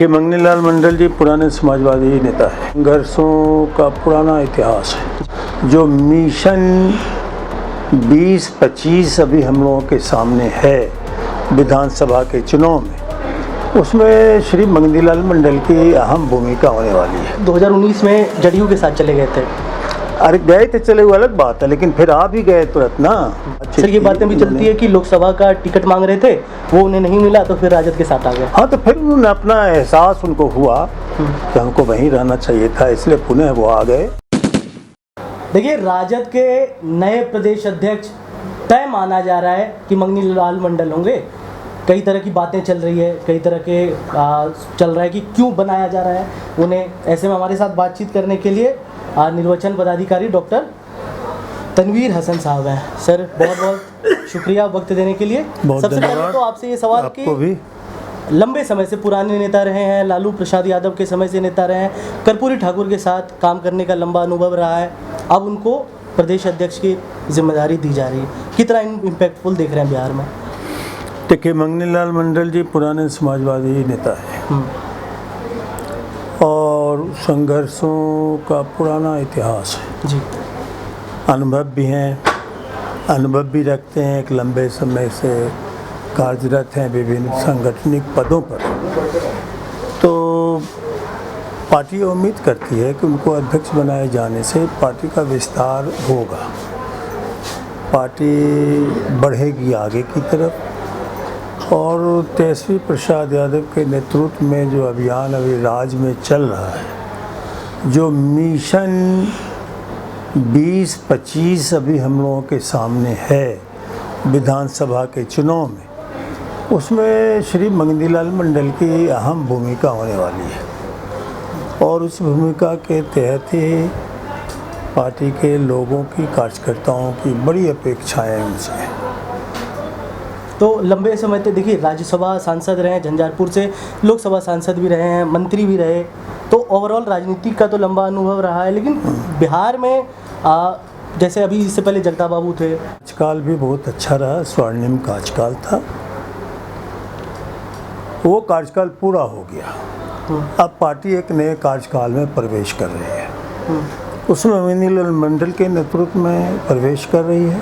ये मंगनीलाल मंडल जी पुराने समाजवादी नेता है। संघर्षों का पुराना इतिहास है। जो मिशन 20-25 अभी हम लोगों के सामने है विधानसभा के चुनाव में, उसमें श्री मंगनीलाल मंडल की अहम भूमिका होने वाली है। 2019 में जदयू के साथ चले गए थे। अरे गए थे, चले हुए अलग बात है, लेकिन फिर आ भी गए तुरंत ना। सर ये बातें भी चलती है कि लोकसभा का टिकट मांग रहे थे, वो उन्हें नहीं मिला तो फिर राजद के साथ आ गए। हाँ, तो फिर उन्होंने अपना एहसास उनको हुआ कि हमको वहीं रहना चाहिए था, इसलिए पुनः वो आ गए। देखिए, राजद के नए प्रदेश अध्यक्ष तय माना जा रहा है कि मंगनीलाल मंडल होंगे। कई तरह की बातें चल रही है, कई तरह के चल रहा है कि क्यों बनाया जा रहा है उन्हें। ऐसे में हमारे साथ बातचीत करने के लिए निर्वाचन पदाधिकारी डॉक्टर तनवीर हसन साहब हैं। सर बहुत बहुत शुक्रिया वक्त देने के लिए। सबसे पहले तो आपसे ये सवाल कि भी लंबे समय से पुराने नेता रहे हैं, लालू प्रसाद यादव के समय से नेता रहे हैं, कर्पूरी ठाकुर के साथ काम करने का लंबा अनुभव रहा है, अब उनको प्रदेश अध्यक्ष की जिम्मेदारी दी जा रही है, कितना इम्पैक्टफुल देख रहे हैं बिहार में? देखिए, मंगनीलाल मंडल जी पुराने समाजवादी नेता है और संघर्षों का पुराना इतिहास है जी। अनुभव भी हैं, अनुभव भी रखते हैं, एक लंबे समय से कार्यरत हैं विभिन्न सांगठनिक पदों पर। तो पार्टी उम्मीद करती है कि उनको अध्यक्ष बनाए जाने से पार्टी का विस्तार होगा, पार्टी बढ़ेगी आगे की तरफ। और तेजस्वी प्रसाद यादव के नेतृत्व में जो अभियान अभी राज्य में चल रहा है, जो मिशन 20-25 अभी हम लोगों के सामने है विधानसभा के चुनाव में, उसमें श्री मंगनीलाल मंडल की अहम भूमिका होने वाली है। और उस भूमिका के तहत ही पार्टी के लोगों की, कार्यकर्ताओं की बड़ी अपेक्षाएं उनसे हैं। तो लंबे समय तक देखिए, राज्यसभा सांसद रहे हैं, झंझारपुर से लोकसभा सांसद भी रहे हैं, मंत्री भी रहे, तो ओवरऑल राजनीति का तो लंबा अनुभव रहा है। लेकिन बिहार में जैसे अभी इससे पहले जगता बाबू थे, कार्यकाल भी बहुत अच्छा रहा, स्वर्णिम कार्यकाल था। वो कार्यकाल पूरा हो गया, अब पार्टी एक नए कार्यकाल में प्रवेश कर रही है, उसमें मंगनीलाल मंडल के नेतृत्व में प्रवेश कर रही है।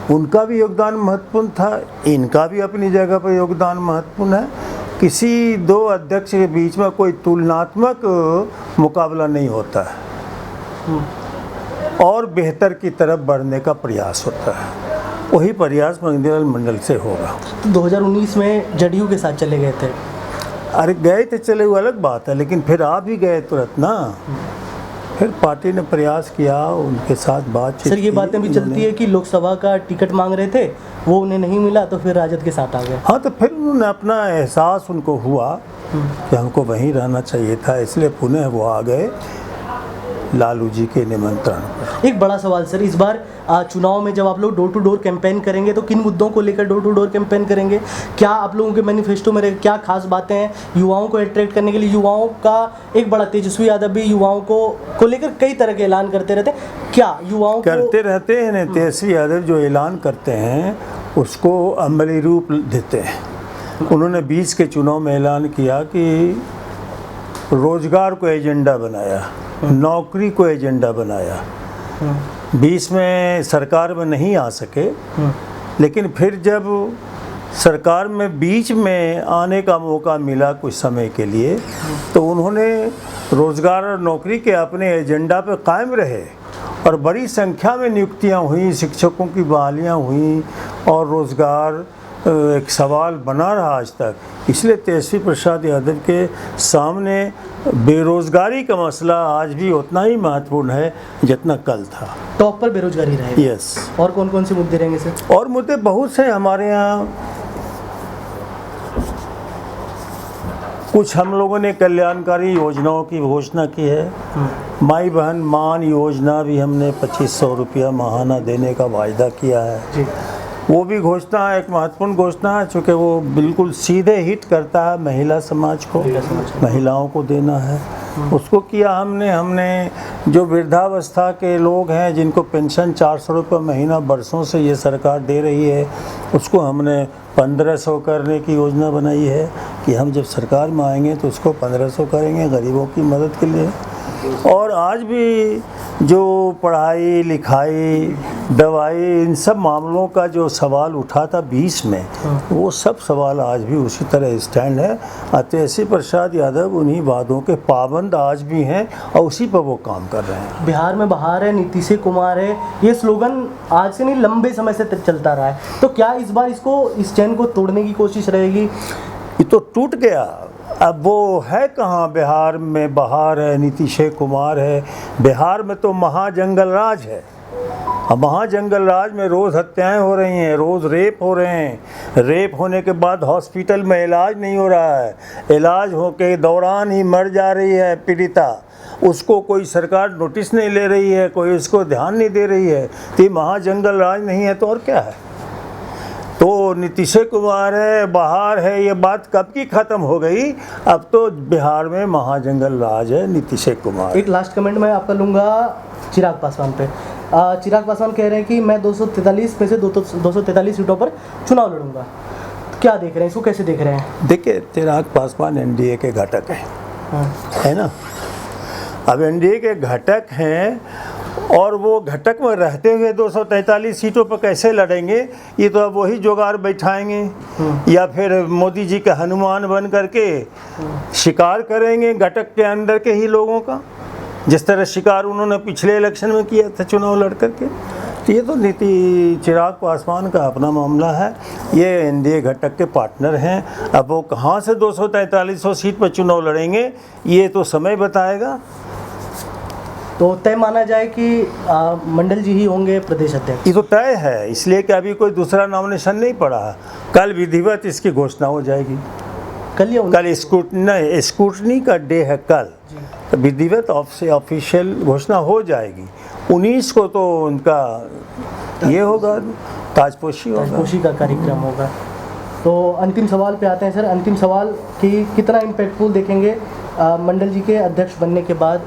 उनका भी योगदान महत्वपूर्ण था, इनका भी अपनी जगह पर योगदान महत्वपूर्ण है। किसी दो अध्यक्ष के बीच में कोई तुलनात्मक मुकाबला नहीं होता है और बेहतर की तरफ बढ़ने का प्रयास होता है। वही प्रयास मंगनीलाल मंडल से होगा। तो 2019 में जदयू के साथ चले गए थे। अरे गए थे, चले हुए अलग बात है, लेकिन फिर आ भी गए तुरंत ना। फिर पार्टी ने प्रयास किया, उनके साथ बातचीत। सर ये बातें भी चलती है कि लोकसभा का टिकट मांग रहे थे, वो उन्हें नहीं मिला तो फिर राजद के साथ आ गए। हाँ, तो फिर उन्होंने अपना एहसास उनको हुआ कि हमको वहीं रहना चाहिए था, इसलिए पुनः वो आ गए लालू जी के निमंत्रण पर। एक बड़ा सवाल सर, इस बार चुनाव में जब आप लोग डोर टू डोर कैंपेन करेंगे तो किन मुद्दों को लेकर डोर टू डोर कैंपेन करेंगे? क्या आप लोगों के मैनिफेस्टो में क्या खास बातें हैं युवाओं को अट्रैक्ट करने के लिए? युवाओं का एक बड़ा, तेजस्वी यादव भी युवाओं को लेकर कई तरह के ऐलान करते रहते हैं, क्या युवाओं करते रहते हैं ना? तेजस्वी यादव जो ऐलान करते हैं उसको अमली रूप देते हैं। उन्होंने 20 के चुनाव में ऐलान किया कि रोजगार को एजेंडा बनाया, नौकरी को एजेंडा बनाया। 20 में सरकार में नहीं आ सके, लेकिन फिर जब सरकार में बीच में आने का मौका मिला कुछ समय के लिए, तो उन्होंने रोजगार और नौकरी के अपने एजेंडा पर कायम रहे और बड़ी संख्या में नियुक्तियां हुई, शिक्षकों की बहालियां हुई और रोजगार एक सवाल बना रहा आज तक। इसलिए तेजस्वी प्रसाद यादव के सामने बेरोजगारी का मसला आज भी उतना ही महत्वपूर्ण है जितना कल था। टॉप पर बेरोजगारी रहेगी। यस। और कौन कौन से मुद्दे रहेंगे सर? और मुद्दे बहुत से हमारे यहाँ। कुछ हम लोगों ने कल्याणकारी योजनाओं की घोषणा की है। माई बहन मान योजना भी हमने 2500 रुपया माहाना देने का वायदा किया है जी। वो भी घोषणा एक महत्वपूर्ण घोषणा है, चूँकि वो बिल्कुल सीधे हिट करता है महिला समाज को, महिलाओं को देना है, उसको किया हमने जो वृद्धावस्था के लोग हैं जिनको पेंशन 400 रुपये महीना बरसों से ये सरकार दे रही है, उसको हमने 1500 करने की योजना बनाई है कि हम जब सरकार में आएंगे तो उसको 1500 करेंगे गरीबों की मदद के लिए। और आज भी जो पढ़ाई लिखाई दवाई इन सब मामलों का जो सवाल उठा था 20 में, वो सब सवाल आज भी उसी तरह स्टैंड है। तेजस्वी प्रसाद यादव उन्हीं वादों के पाबंद आज भी हैं और उसी पर वो काम कर रहे हैं। बिहार में बहार है, नीतीश कुमार है, ये स्लोगन आज से नहीं लंबे समय से चलता रहा है, तो क्या इस बार इस चैन को तोड़ने की कोशिश रहेगी? ये तो टूट गया, अब वो है कहाँ? बिहार में बहार है, नीतीश कुमार है, बिहार में तो महाजंगल राज है। अब महाजंगल राज में रोज़ हत्याएं हो रही हैं, रोज़ रेप हो रहे हैं, रेप होने के बाद हॉस्पिटल में इलाज नहीं हो रहा है, इलाज हो के दौरान ही मर जा रही है पीड़िता, उसको कोई सरकार नोटिस नहीं ले रही है, कोई उसको ध्यान नहीं दे रही है। तो ये महाजंगल राज नहीं है तो और क्या है? तो नीतीश कुमार है, बहार है, ये बात कब की ख़त्म हो गई? अब तो बिहार में महाजंगल राज है, नीतीश कुमार। एक लास्ट कमेंट मैं आपका लूँगा चिराग पासवान पे। चिराग पासवान कह रहे हैं कि मैं 243 में से 243 सीटों पर चुनाव लड़ूंगा, तो क्या देख रहे हैं, इसको कैसे देख रहे हैं? देखिए, चिराग पासवान एनडीए के घटक हैं, है ना? अब एनडीए के घटक हैं और वो घटक में रहते हुए 243 सीटों पर कैसे लड़ेंगे? ये तो अब वही जुगाड़ बैठाएंगे या फिर मोदी जी के हनुमान बन करके शिकार करेंगे घटक के अंदर के ही लोगों का, जिस तरह शिकार उन्होंने पिछले इलेक्शन में किया था चुनाव लड़ करके। तो ये तो चिराग पासवान का अपना मामला है, ये एनडीए घटक के पार्टनर हैं। अब वो कहाँ से 243 सीट पर चुनाव लड़ेंगे ये तो समय बताएगा। तो तय माना जाए कि मंडल जी ही होंगे प्रदेश अध्यक्ष? ये तो तय है, इसलिए कि अभी कोई दूसरा नॉमिनेशन नहीं पड़ा है। कल विधिवत इसकी घोषणा हो जाएगी। कल स्क्रूटनी का डे है कल, तो विधिवत ऑफिशियल घोषणा हो जाएगी। 19 को तो उनका ये होगा, ताजपोशी का कार्यक्रम होगा। तो अंतिम सवाल पे आते हैं सर। अंतिम सवाल कि कितना इम्पैक्टफुल देखेंगे मंडल जी के अध्यक्ष बनने के बाद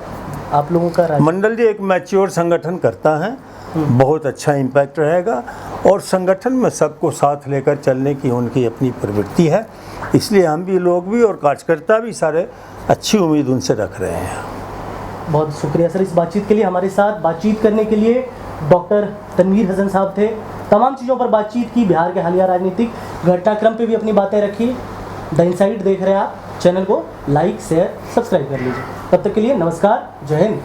आप लोगों का? मंडल जी एक मैच्योर संगठन करता है, बहुत अच्छा इम्पैक्ट रहेगा और संगठन में सबको साथ लेकर चलने की उनकी अपनी प्रवृत्ति है, इसलिए हम भी लोग भी और कार्यकर्ता भी सारे अच्छी उम्मीद उनसे रख रहे हैं। बहुत शुक्रिया सर इस बातचीत के लिए। हमारे साथ बातचीत करने के लिए डॉक्टर तनवीर हसन साहब थे। तमाम चीज़ों पर बातचीत की, बिहार के हालिया राजनीतिक घटनाक्रम पे भी अपनी बातें रखी। द इनसाइड देख रहे हैं आप, चैनल को लाइक शेयर सब्सक्राइब कर लीजिए। तब तक के लिए नमस्कार, जय हिंद।